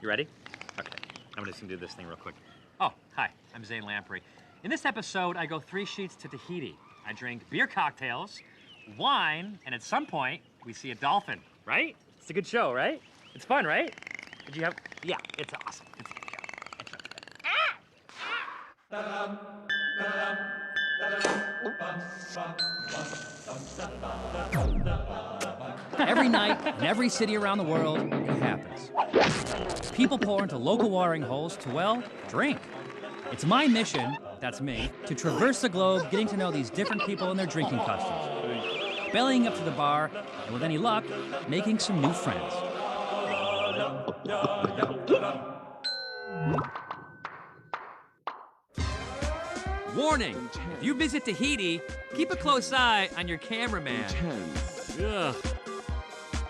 You ready? Okay, I'm just gonna do this thing real quick. Oh, hi, I'm Zane Lamprey. In this episode, I go 3 sheets to Tahiti. I drink beer cocktails, wine, and at some point, we see a dolphin, right? It's a good show, right? It's fun, right? Did you have, yeah, it's awesome. It's a good show. Every night, in every city around the world, it happens. People pour into local watering holes to, well, drink. It's my mission, that's me, to traverse the globe, getting to know these different people and their drinking customs. Bellying up to the bar, and with any luck, making some new friends. Warning, if you visit Tahiti, keep a close eye on your cameraman. Ugh.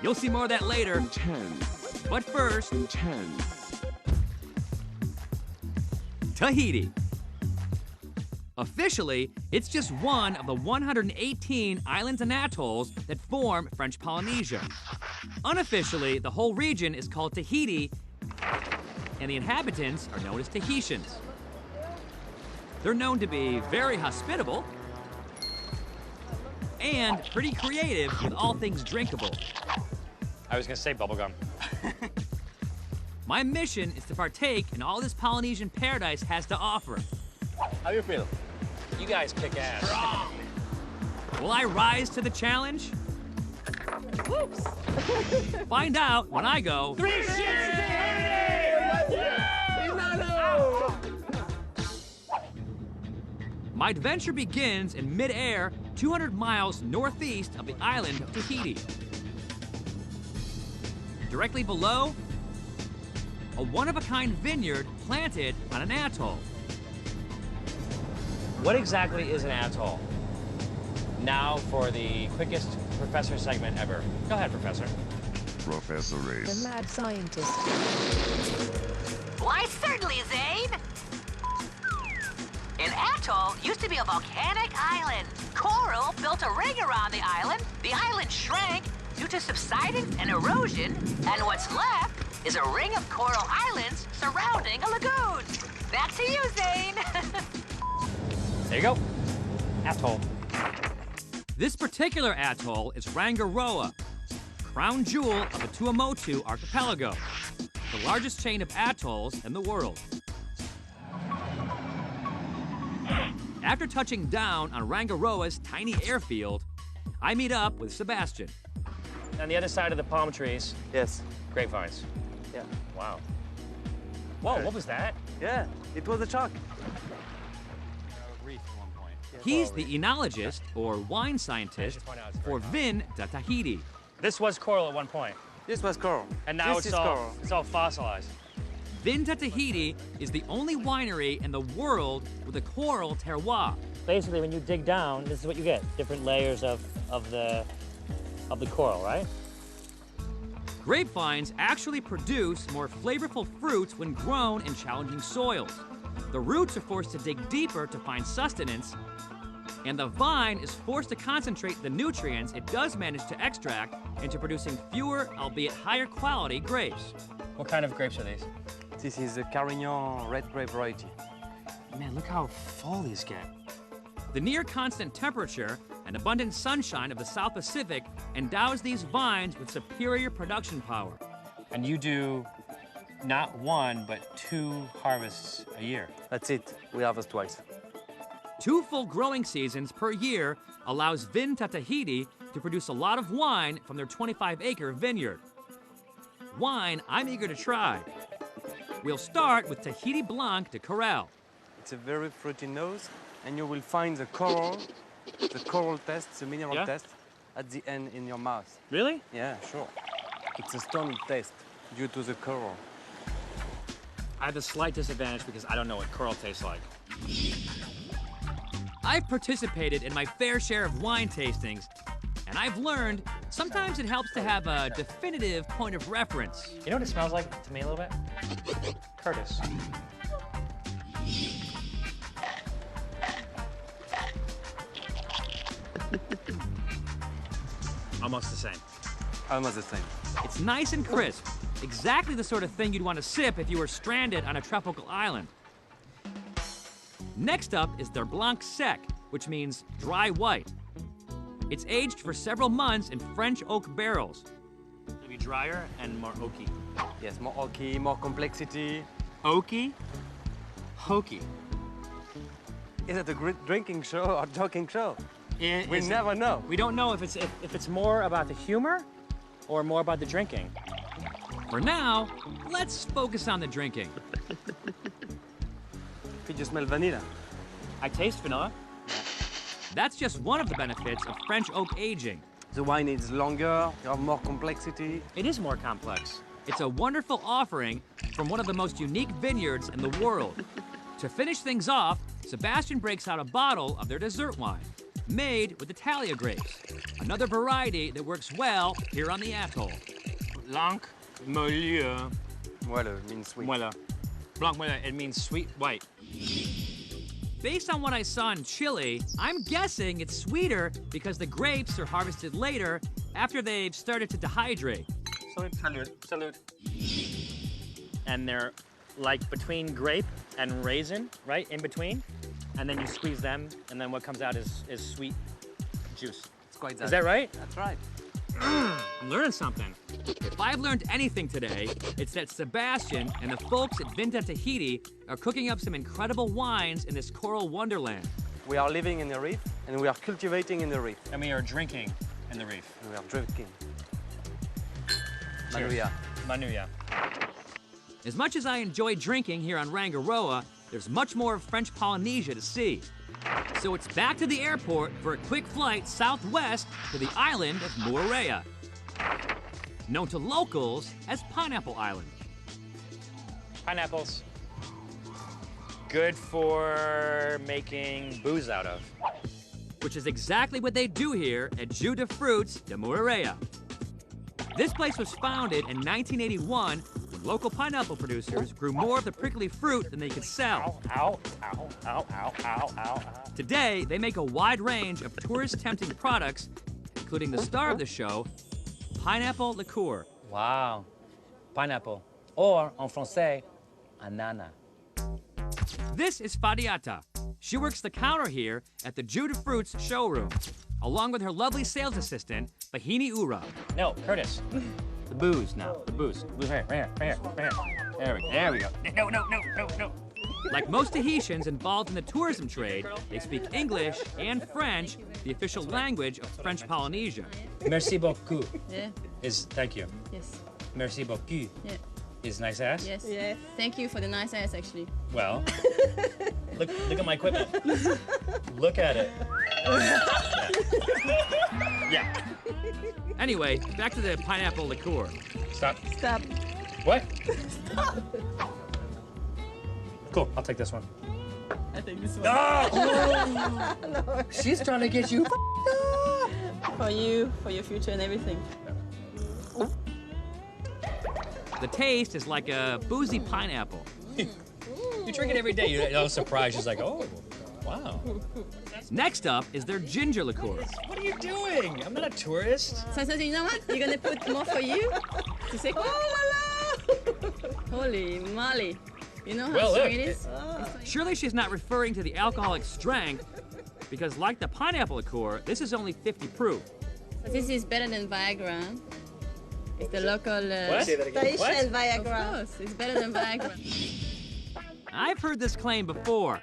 You'll see more of that later. But first, Tahiti. Officially, it's just one of the 118 islands and atolls that form French Polynesia. Unofficially, the whole region is called Tahiti, and the inhabitants are known as Tahitians. They're known to be very hospitable and pretty creative with all things drinkable. I was gonna say bubblegum. My mission is to partake in all this Polynesian paradise has to offer. How do you feel? You guys kick ass. Will I rise to the challenge? Whoops. Find out when I go 3 sheets to Tahiti! My adventure begins in mid-air, 200 miles northeast of the island of Tahiti. Directly below, a one-of-a-kind vineyard planted on an atoll. What exactly is an atoll? Now for the quickest professor segment ever. Go ahead, Professor. Professor Race. The mad scientist. Why, certainly, Zane. An atoll used to be a volcanic island. Coral built a ring around the island. The island shrank due to subsidence and erosion, and what's left is a ring of coral islands surrounding a lagoon. Back to you, Zane. There you go. Atoll. This particular atoll is Rangiroa, crown jewel of the Tuamotu archipelago, the largest chain of atolls in the world. After touching down on Rangiroa's tiny airfield, I meet up with Sebastian. On the other side of the palm trees, Yes. grapevines. Yeah. Wow. Whoa, what was that? Yeah, it was a shark. He's the enologist, or wine scientist, for Vin de Tahiti. This was coral at one point, This was coral. and now This it's is all coral. it's all fossilized. Vin de Tahiti is the only winery in the world with a coral terroir. Basically, when you dig down, this is what you get: different layers of the coral, right? Grapevines actually produce more flavorful fruits when grown in challenging soils. The roots are forced to dig deeper to find sustenance, and the vine is forced to concentrate the nutrients it does manage to extract into producing fewer, albeit higher quality grapes. What kind of grapes are these? This is a Carignan red grape variety. Man, look how full these get. The near constant temperature and abundant sunshine of the South Pacific endows these vines with superior production power. And you do not 1, but 2 harvests a year. That's it. We harvest twice. 2 full growing seasons per year allows Vin de Tahiti to produce a lot of wine from their 25-acre vineyard. Wine I'm eager to try. We'll start with Tahiti Blanc de Corral. It's a very fruity nose, and you will find the coral test, the mineral Yeah? test, at the end in your mouth. Really? Yeah, sure. It's a stony taste due to the coral. I have a slight disadvantage because I don't know what coral tastes like. I've participated in my fair share of wine tastings, and I've learned sometimes it helps to have a definitive point of reference. You know what it smells like to me a little bit? Curtis. Almost the same. Almost the same. It's nice and crisp, Exactly the sort of thing you'd want to sip if you were stranded on a tropical island. Next up is their Blanc Sec, which means dry white. It's aged for several months in French oak barrels. It'll be drier and more oaky. Yes, more oaky, more complexity. Oaky? Hokey. Is it a drinking show or joking show? We Is it- never know. We don't know if it's more about the humor or more about the drinking. For now, let's focus on the drinking. Did you smell vanilla? I taste vanilla. That's just one of the benefits of French oak aging. The wine is longer, you have more complexity. It is more complex. It's a wonderful offering from one of the most unique vineyards in the world. To finish things off, Sebastian breaks out a bottle of their dessert wine, made with Italia grapes, another variety that works well here on the atoll. Blanc Moelleux. Moelleux means sweet. Moelleux. Blanc Moelleux, it means sweet white. Based on what I saw in Chile, I'm guessing it's sweeter because the grapes are harvested later after they've started to dehydrate. Salud. Salud. And they're like between grape and raisin, right? In between. And then you squeeze them, and then what comes out is sweet juice. It's quite Is that right? That's right. I'm learning something. If I've learned anything today, it's that Sebastian and the folks at Vinta Tahiti are cooking up some incredible wines in this coral wonderland. We are living in the reef, and we are cultivating in the reef. And we are drinking in the reef. And we are drinking. Cheers. Manuya. Manuya. As much as I enjoy drinking here on Rangiroa, there's much more of French Polynesia to see. So it's back to the airport for a quick flight southwest to the island of Moorea, known to locals as Pineapple Island. Pineapples. Good for making booze out of. Which is exactly what they do here at Jus de Fruits de Moorea. This place was founded in 1981 when local pineapple producers grew more of the prickly fruit than they could sell. Ow, ow, ow, ow, ow, ow. Today, they make a wide range of tourist-tempting products, including the star of the show, pineapple liqueur. Wow. Pineapple. Or, en français, ananas. This is Fadiata. She works the counter here at the Jus de Fruits showroom, along with her lovely sales assistant, Bahini Ura. No, Curtis. The booze now. The booze. Right here, right here, right here. There we go. No. Like most Tahitians involved in the tourism trade, they speak English and French, the official language of French Polynesia. Merci beaucoup. Yeah. Thank you. Yes. Merci beaucoup. Yeah. Is nice ass? Yes. Yeah. Thank you for the nice ass, actually. Well, look at my equipment. Look at it. Yeah. Anyway, back to the pineapple liqueur. Stop. Stop. What? Cool. I'll take this one. I think this one. No! She's trying to get you. For you, for your future and everything. The taste is like a boozy pineapple. You drink it every day. You're surprised. She's like, oh, wow. Next up is their ginger liqueur. What are you doing? I'm not a tourist. So you know what? You're gonna put more for you to say, oh la la! Holy moly! You know how Well, strong look, it is? Surely she's not referring to the alcoholic strength, because like the pineapple liqueur, this is only 50 proof. But this is better than Viagra. It's the local. What? Tahitian Viagra. Of course, it's better than Viagra. I've heard this claim before.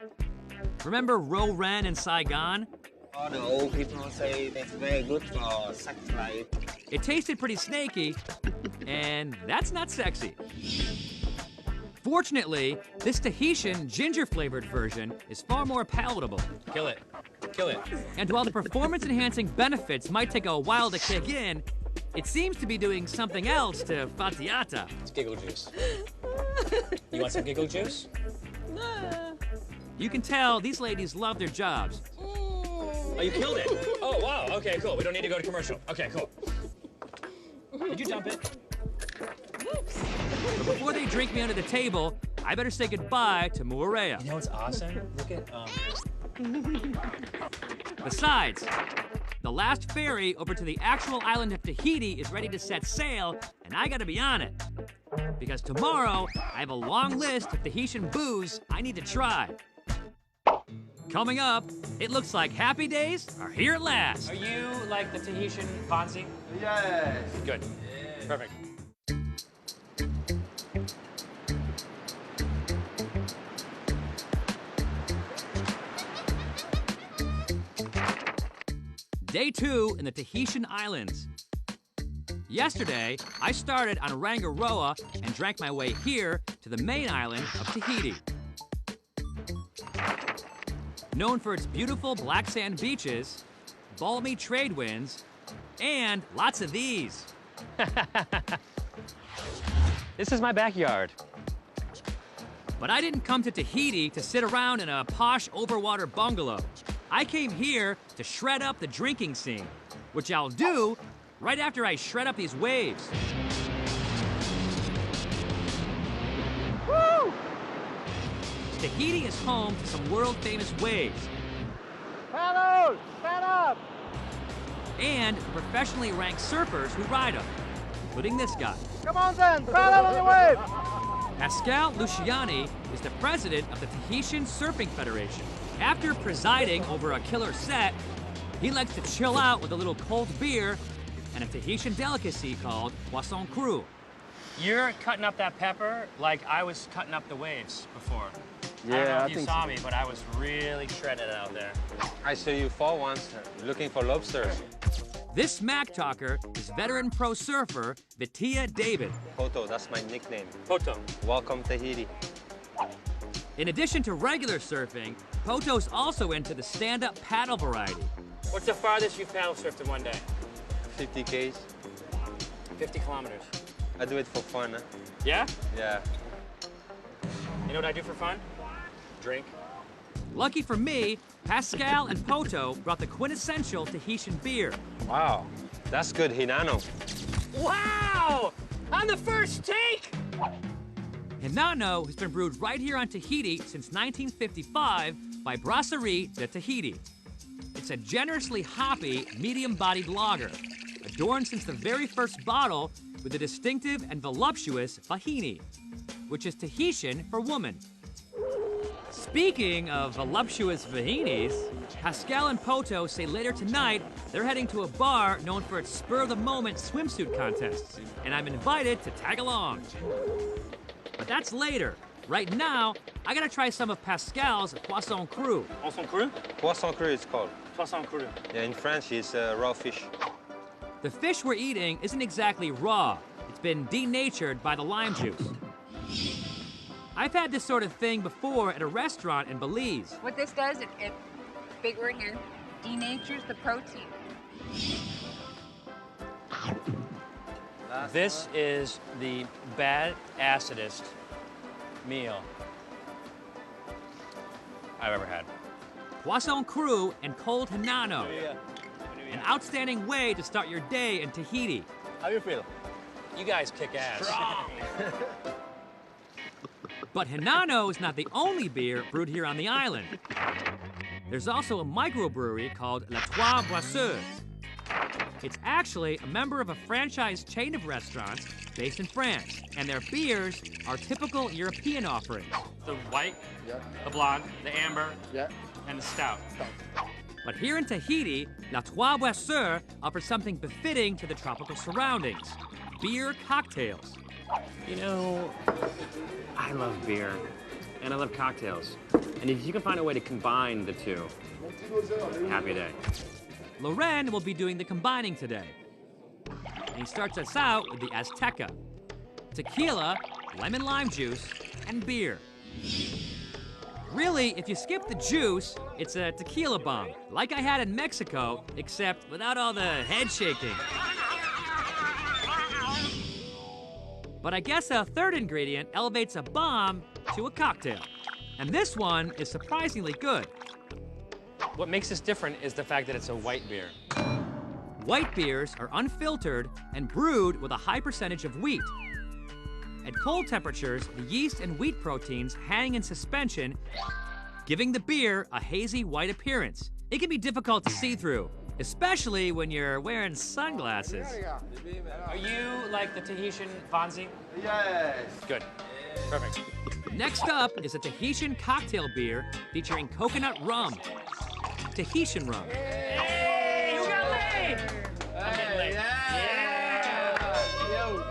Remember Ro Ren in Saigon? All the old people say it's very good for sex life. It tasted pretty snaky, and that's not sexy. Fortunately, this Tahitian ginger-flavored version is far more palatable. Kill it. Kill it. And while the performance-enhancing benefits might take a while to kick in, it seems to be doing something else to Fatiata. It's giggle juice. You want some giggle juice? You can tell these ladies love their jobs. Oh, you killed it. Oh, wow. Okay, cool. We don't need to go to commercial. Okay, cool. Did you dump it? But before they drink me under the table, I better say goodbye to Moorea. You know what's awesome? Look at, Besides, the last ferry over to the actual island of Tahiti is ready to set sail, and I gotta be on it. because tomorrow I have a long list of Tahitian booze I need to try. Coming up, it looks like happy days are here at last. Are you like the Tahitian Fonzie? Yes. Good. Perfect. Day 2 in the Tahitian Islands. Yesterday, I started on Rangiroa and drank my way here to the main island of Tahiti. Known for its beautiful black sand beaches, balmy trade winds, and lots of these. This is my backyard. But I didn't come to Tahiti to sit around in a posh overwater bungalow. I came here to shred up the drinking scene, which I'll do right after I shred up these waves. Woo! Tahiti is home to some world-famous waves. Paddle! Stand up! And professionally ranked surfers who ride them, including this guy. Come on then, paddle on the wave! Pascal Luciani is the president of the Tahitian Surfing Federation. After presiding over a killer set, he likes to chill out with a little cold beer and a Tahitian delicacy called poisson cru. You're cutting up that pepper like I was cutting up the waves before. I don't know Yeah, if you saw me, but I was really shredded out there. I saw you fall once looking for lobsters. This smack talker is veteran pro surfer Vitia David. Poto, that's my nickname. Poto. Welcome Tahiti. In addition to regular surfing, Poto's also into the stand-up paddle variety. What's the farthest you've paddle surfed in one day? 50 Ks. 50 kilometers. I do it for fun. Huh? Yeah? Yeah. You know what I do for fun? Drink. Lucky for me, Pascal and Poto brought the quintessential Tahitian beer. Wow, that's good Hinano. Wow! On the first take! Hinano has been brewed right here on Tahiti since 1955 by Brasserie de Tahiti. It's a generously hoppy, medium-bodied lager, adorned since the very first bottle with the distinctive and voluptuous vahini, which is Tahitian for woman. Speaking of voluptuous vahinis, Pascal and Poto say later tonight they're heading to a bar known for its spur-of-the-moment swimsuit contests, and I'm invited to tag along. But that's later. Right now, I gotta try some of Pascal's poisson cru. Poisson cru? Poisson cru it's called. Poisson cru. Yeah, in French it's raw fish. The fish we're eating isn't exactly raw. It's been denatured by the lime juice. I've had this sort of thing before at a restaurant in Belize. What this does, it big word here, denatures the protein. This is the bad acidest meal I've ever had. Poisson cru and cold Hinano. An outstanding way to start your day in Tahiti. How you feel? You guys kick ass. But Hinano is not the only beer brewed here on the island. There's also a microbrewery called La Trois Brasseurs. It's actually a member of a franchise chain of restaurants based in France, and their beers are typical European offerings. The white, the blonde, the amber, and the stout. But here in Tahiti, La Trois Brasseurs offers something befitting to the tropical surroundings: beer cocktails. You know, I love beer, and I love cocktails. And if you can find a way to combine the two, happy day. Loren will be doing the combining today. And he starts us out with the Azteca: tequila, lemon lime juice, and beer. Really, if you skip the juice, it's a tequila bomb, like I had in Mexico, except without all the head shaking. But I guess a third ingredient elevates a bomb to a cocktail. And this one is surprisingly good. What makes this different is the fact that it's a white beer. White beers are unfiltered and brewed with a high percentage of wheat. At cold temperatures, the yeast and wheat proteins hang in suspension, giving the beer a hazy white appearance. It can be difficult to see through, especially when you're wearing sunglasses. Are you like the Tahitian Fonzie? Yes. Good. Perfect. Next up is a Tahitian cocktail beer featuring coconut rum. Tahitian rum. Hey, you got laid! I'm getting laid. Yo.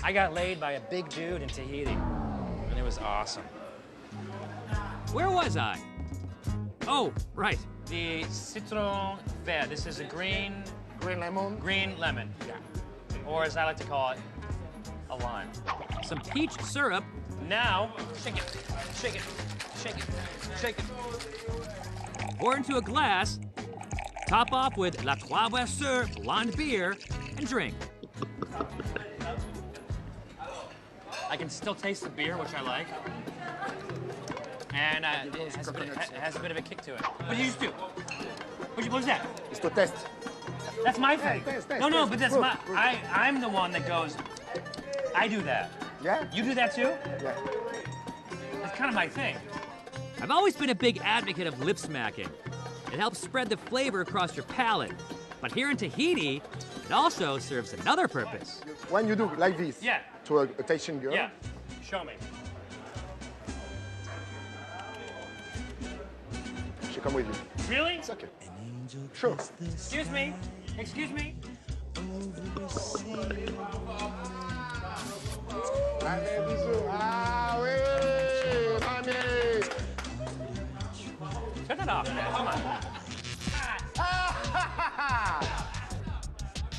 I got laid by a big dude in Tahiti, and it was awesome. Where was I? Oh, right. The citron vert. This is a green Green lemon. Yeah. Or as I like to call it, a lime. Some peach syrup. Now, shake it, shake it, shake it, shake it. Pour into a glass. Top off with La Trois Brasseurs blonde beer and drink. I can still taste the beer, which I like. And it has a bit of a kick to it. What did you just do? What was that? It's to test. That's my thing. Test, No, test. but that's Proof, my. proof. I'm the one that goes. I do that. Yeah? You do that too? Yeah. It's kind of my thing. I've always been a big advocate of lip smacking. It helps spread the flavor across your palate. But here in Tahiti, it also serves another purpose. When you do like this Yeah. to a Tahitian girl, Yeah. Show me. she come with you. Really? It's okay. Sure. Excuse me. Excuse me. Allez, bisous. Ah oui, mamie. Turn that off, man. Come on.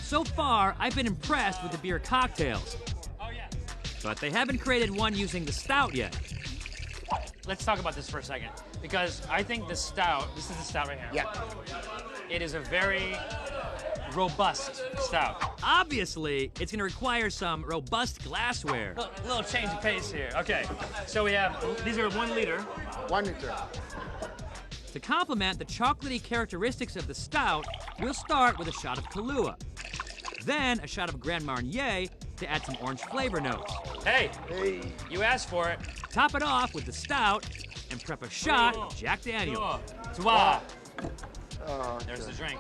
So far, I've been impressed with the beer cocktails, Oh, yeah. but they haven't created one using the stout yet. Let's talk about this for a second. Because I think the stout, this is the stout right here. Yeah. It is a very robust stout. Obviously, it's gonna require some robust glassware. Little change of pace here. Okay, so we have, these are 1 liter. 1 liter. To complement the chocolatey characteristics of the stout, we'll start with a shot of Kahlua. Then a shot of Grand Marnier to add some orange flavor notes. Hey, Hey. you asked for it. Top it off with the stout and prep a shot of Jack Daniels. Toi. Oh, There's the drink.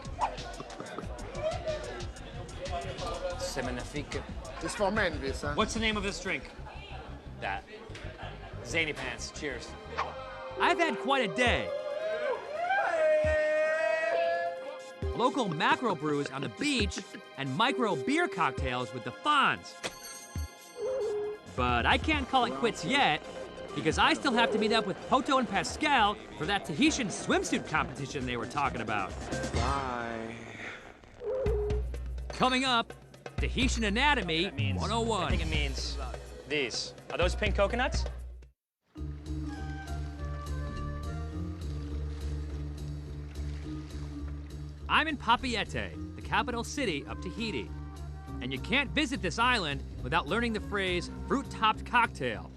C'est magnifique. it's for men, this, huh? What's the name of this drink? That. Zany Pants. Cheers. I've had quite a day. Local macro brews on the beach and micro beer cocktails with the Fonz. But I can't call it quits yet because I still have to meet up with Poto and Pascal for that Tahitian swimsuit competition they were talking about. Bye. Coming up, Tahitian Anatomy That means, 101. I think it means these. Are those pink coconuts? I'm in Papeete, the capital city of Tahiti. And you can't visit this island without learning the phrase fruit-topped cocktail.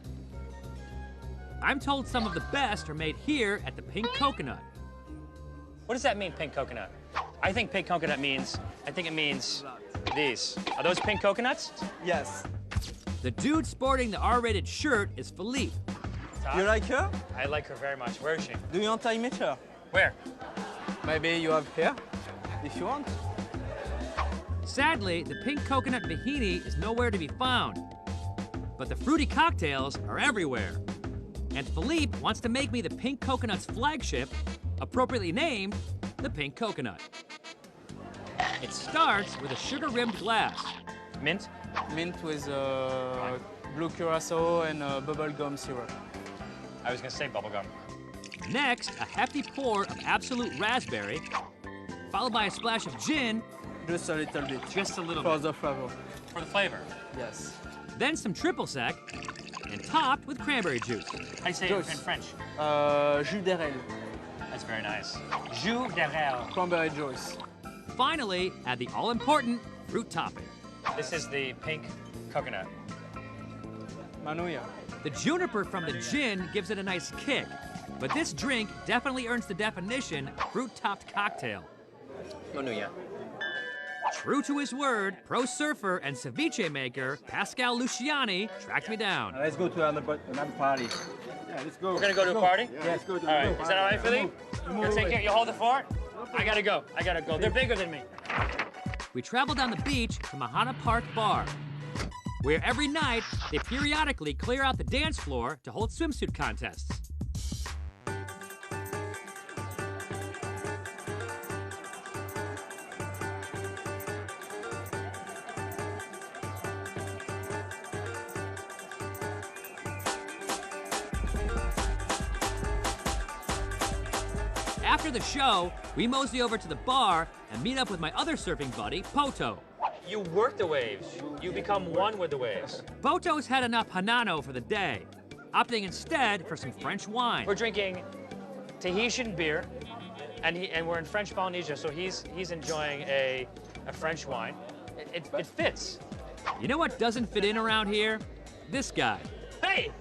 I'm told some of the best are made here at the Pink Coconut. What does that mean, pink coconut? I think pink coconut means, I think it means these. Are those pink coconuts? Yes. The dude sporting the R-rated shirt is Philippe. You like her? I like her very much. Where is she? Do you want I meet her? Where? Maybe you have here, if you want. Sadly, the Pink Coconut Tahiti is nowhere to be found. But the fruity cocktails are everywhere. And Philippe wants to make me the Pink Coconut's flagship, appropriately named the Pink Coconut. It starts with a sugar-rimmed glass. Mint? Mint with blue curacao and bubblegum syrup. I was gonna say bubblegum. Next, a hefty pour of Absolute Raspberry, followed by a splash of gin, Just a little bit. Just a little For bit. the flavor. For the flavor. Yes. then some triple sec, and topped with cranberry juice. I say Juice. it in French. Jus d'érel. That's very nice. Jus d'érel. Cranberry juice. Finally, add the all-important fruit topping. This is the pink coconut. Manuya. The juniper from the gin gives it a nice kick, but this drink definitely earns the definition fruit-topped cocktail. Manuya. True to his word, pro surfer and ceviche maker Pascal Luciani tracked me down. Let's go to another party. Yeah, let's go. We're gonna go to a party? Yeah, let's go to All right. Is that all right, Philly? You'll take care. You hold the fort? I gotta go. They're bigger than me. We travel down the beach to Mahana Park Bar, where every night they periodically clear out the dance floor to hold swimsuit contests. After the show, we mosey over to the bar and meet up with my other surfing buddy, Poto. You work the waves. You become one with the waves. Poto's had enough Hanano for the day, opting instead for some French wine. We're drinking Tahitian beer, and we're in French Polynesia, so he's enjoying a French wine. It fits. You know what doesn't fit in around here? This guy. Hey!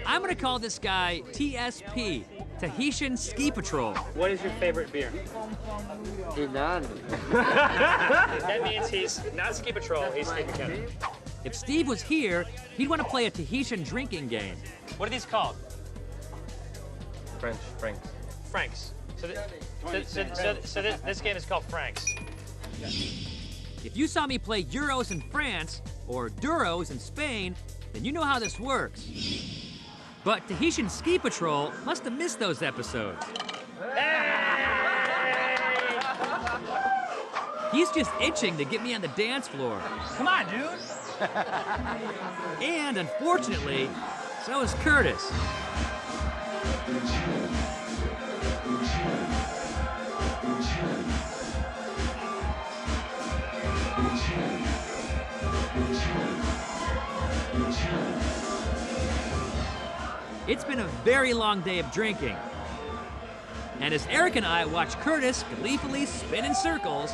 I'm gonna call this guy TSP, Tahitian Ski Patrol. What is your favorite beer? Inan. That means he's not ski patrol, he's ski mechanic. If Steve was here, he'd want to play a Tahitian drinking game. What are these called? Franks. Franks. So this game is called Franks. If you saw me play Euros in France or Duros in Spain, then you know how this works. But Tahitian Ski Patrol must have missed those episodes. He's just itching to get me on the dance floor. Come on, dude. And unfortunately, so is Curtis. It's been a very long day of drinking. And as Eric and I watch Curtis gleefully spin in circles,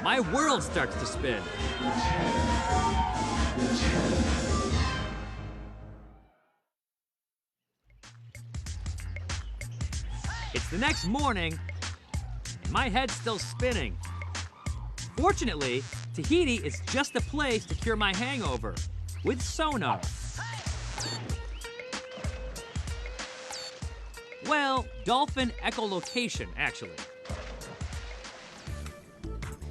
my world starts to spin. It's the next morning, and my head's still spinning. Fortunately, Tahiti is just the place to cure my hangover, with sonar. Well, dolphin echolocation, actually.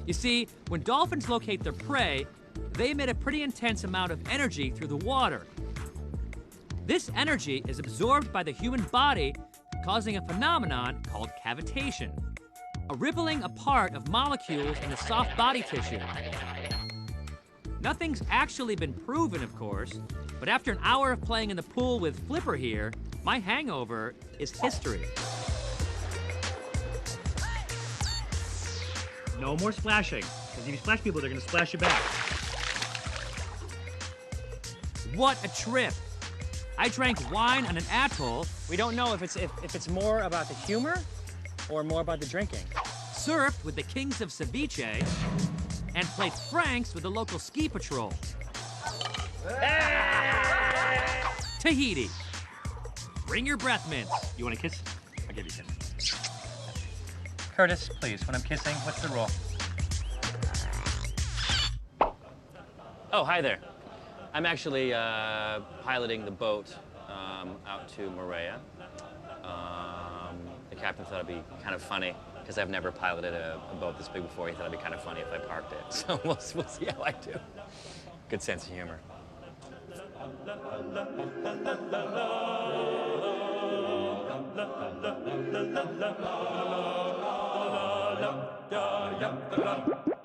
You see, when dolphins locate their prey, they emit a pretty intense amount of energy through the water. This energy is absorbed by the human body, causing a phenomenon called cavitation, a rippling apart of molecules in the soft body tissue. Nothing's actually been proven, of course, but after an hour of playing in the pool with Flipper here, my hangover is history. No more splashing, because if you splash people, they're gonna splash you back. What a trip! I drank wine on an atoll, We don't know if it's more about the humor or more about the drinking. surfed with the kings of ceviche, and played Franks with the local ski patrol. Tahiti. Bring your breath mints. You want a kiss? I'll give you a kiss. Curtis, please, when I'm kissing, what's the rule? Oh, hi there. I'm actually piloting the boat out to Moorea. The captain thought it'd be kind of funny, because I've never piloted a boat this big before. He thought it'd be kind of funny if I parked it. So we'll see how I do. Good sense of humor. La